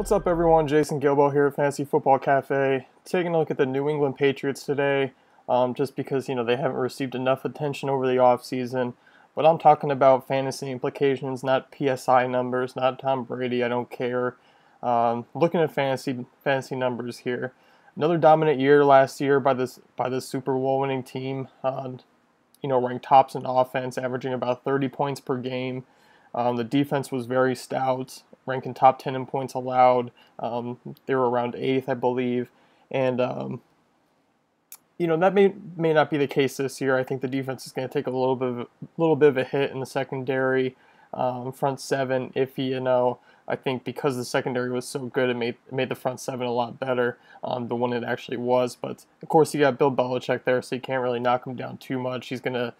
What's up, everyone? Jason Gilbo here at Fantasy Football Cafe. Taking a look at the New England Patriots today, just because they haven't received enough attention over the offseason. But I'm talking about fantasy implications, not PSI numbers, not Tom Brady. I don't care. Looking at fantasy numbers here. Another dominant year last year by this Super Bowl winning team. Ranked tops in offense, averaging about 30 points per game. The defense was very stout, ranking top 10 in points allowed. They were around 8th, I believe. And, that may not be the case this year. I think the defense is going to take a little bit of a hit in the secondary. Front seven, iffy, I think because the secondary was so good, it made the front seven a lot better than when it actually was. But, of course, you got Bill Belichick there, so you can't really knock him down too much. He's going to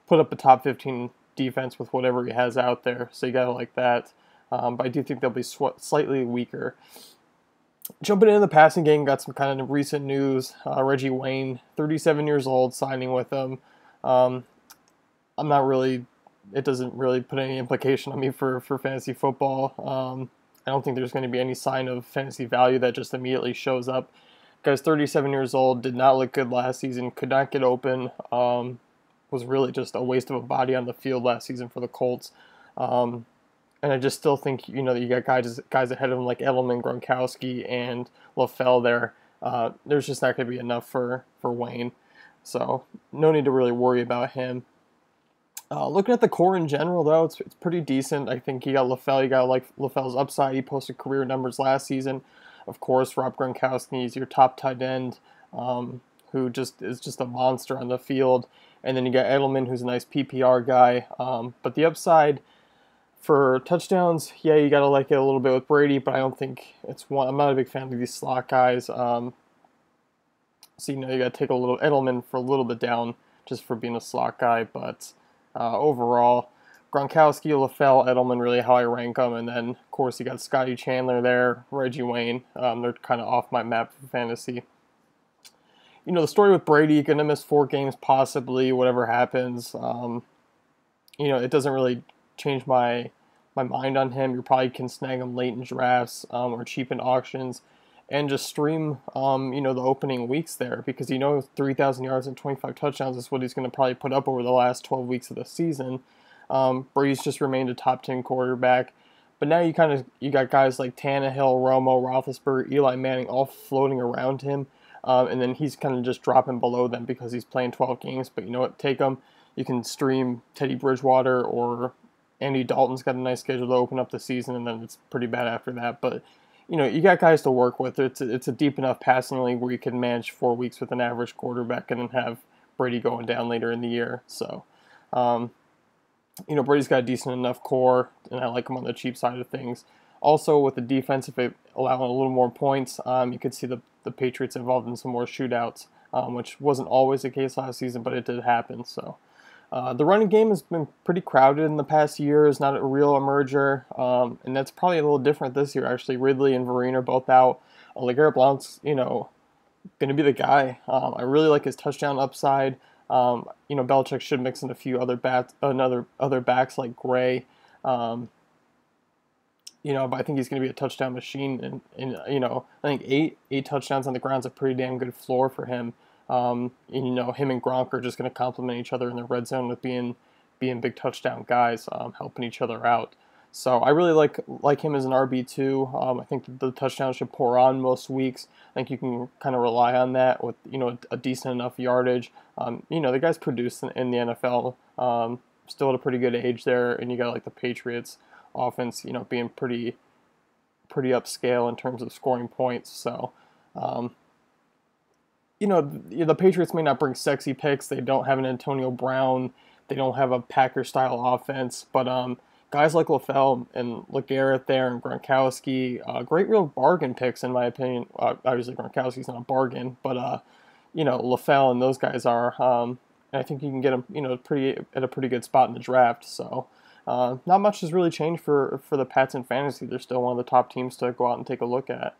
put up a top 15 defense with whatever he has out there, so you gotta like that. But I do think they'll be slightly weaker. Jumping into the passing game, got some kind of recent news. Reggie Wayne, 37 years old, signing with them. It doesn't really put any implication on me for fantasy football. I don't think there's going to be any sign of fantasy value that just immediately shows up. Guy's 37 years old, did not look good last season, could not get open. Was really just a waste of a body on the field last season for the Colts. And I just still think, you got guys ahead of him like Edelman, Gronkowski, and Lafell there. There's just not going to be enough for Wayne. So no need to really worry about him. Looking at the core in general, though, it's pretty decent. I think you got Lafell. You got like Lafell's upside. He posted career numbers last season. Of course, Rob Gronkowski is your top tight end, who is just a monster on the field. And then you got Edelman, who's a nice PPR guy. But the upside for touchdowns, yeah, you got to like it a little bit with Brady, but I don't think it's one. I'm not a big fan of these slot guys. So, you got to take a little Edelman for a little bit down just for being a slot guy. But overall, Gronkowski, LaFell, Edelman, really how I rank them. And then, of course, you got Scotty Chandler there, Reggie Wayne. They're kind of off my map for fantasy. The story with Brady, going to miss 4 games possibly, whatever happens. It doesn't really change my mind on him. You probably can snag him late in drafts or cheap in auctions and just stream, the opening weeks there because 3,000 yards and 25 touchdowns is what he's going to probably put up over the last 12 weeks of the season. Brady's just remained a top 10 quarterback. But now you got guys like Tannehill, Romo, Roethlisberger, Eli Manning all floating around him. And then he's kind of just dropping below them because he's playing 12 games. But you know what? Take them. You can stream Teddy Bridgewater or Andy Dalton's got a nice schedule to open up the season, and then it's pretty bad after that. But, you got guys to work with. It's a deep enough passing league where you can manage 4 weeks with an average quarterback and then have Brady going down later in the year. So, Brady's got a decent enough core, and I like him on the cheap side of things. Also, with the defense, if it allowing a little more points, you could see the Patriots involved in some more shootouts, which wasn't always the case last season, but it did happen. So the running game has been pretty crowded in the past year. It's not a real emerger, and that's probably a little different this year, actually. Ridley and Vereen are both out. LeGarrette Blount's, going to be the guy. I really like his touchdown upside. Belichick should mix in a few other backs like Gray. But I think he's going to be a touchdown machine, and I think eight touchdowns on the ground is a pretty damn good floor for him. Him and Gronk are just going to complement each other in the red zone with being big touchdown guys, helping each other out. So I really like him as an RB2. I think the touchdowns should pour on most weeks. I think you can kind of rely on that with a decent enough yardage. The guy's produced in the NFL, still at a pretty good age there, and you got like the Patriots offense, being pretty upscale in terms of scoring points. So, the Patriots may not bring sexy picks. They don't have an Antonio Brown. They don't have a Packer-style offense. But guys like Lafell and LeGarrette there and Gronkowski, great real bargain picks in my opinion. Obviously, Gronkowski's not a bargain, but Lafell and those guys are. And I think you can get them, at a pretty good spot in the draft. So. Not much has really changed for the Pats in fantasy. They're still one of the top teams to go out and take a look at.